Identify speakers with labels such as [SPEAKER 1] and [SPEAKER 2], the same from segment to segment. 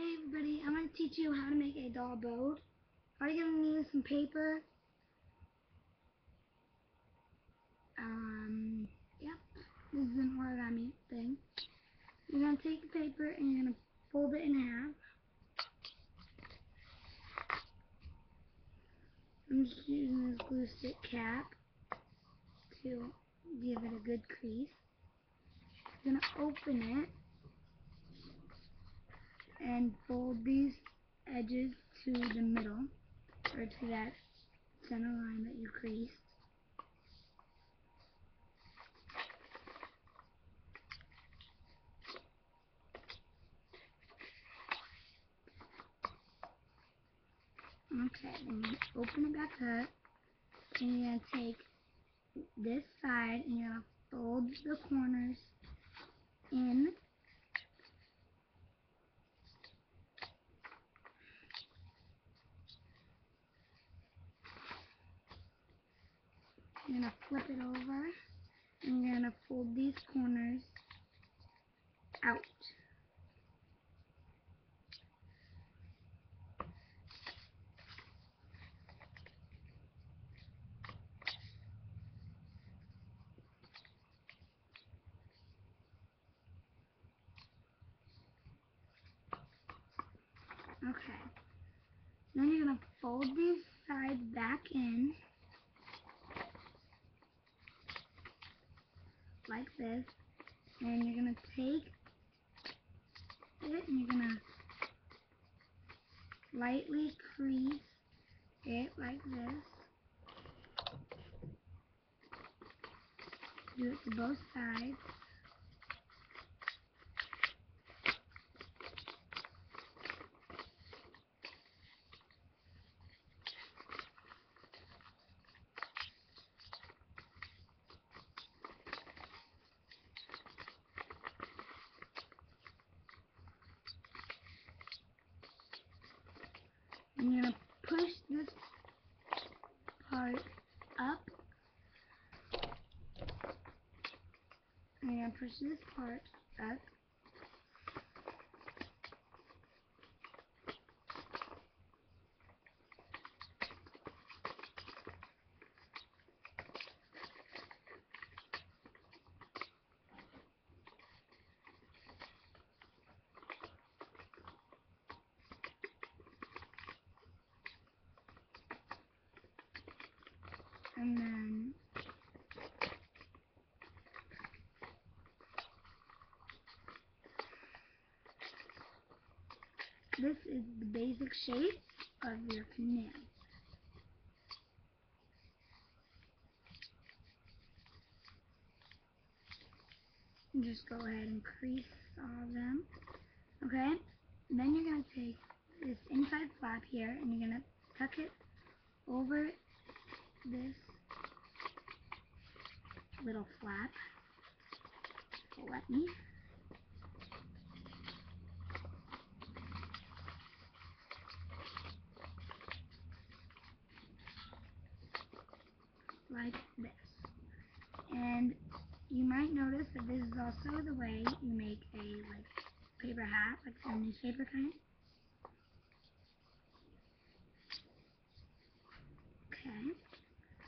[SPEAKER 1] Hey everybody, I'm going to teach you how to make a doll boat. All you're going to need is some paper. Yep, this is an origami thing. You're going to take the paper and you're going to fold it in half. I'm just using this glue stick cap to give it a good crease. You're going to open it and fold these edges to the middle, or to that center line that you creased. Okay, then you open it back up, and you're going to take this side and you're going to fold the corners in. You're going to flip it over, and you're going to fold these corners out. Okay. Then you're going to fold these sides back in, like this, and you're going to take it and you're going to lightly crease it like this. Do it to both sides. And you're going to push this part up. And you're going to push this part up. And then this is the basic shape of your canoe. Just go ahead and crease all of them. Okay? And then you're going to take this inside flap here and you're going to tuck it over this little flap. Let me. Like this. And you might notice that this is also the way you make a paper hat, like a newspaper kind. Okay.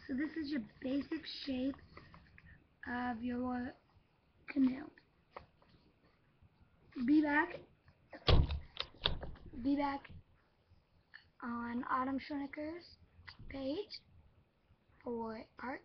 [SPEAKER 1] So this is your basic shape of your canoe. Be back on Autumn Schronicker's page for part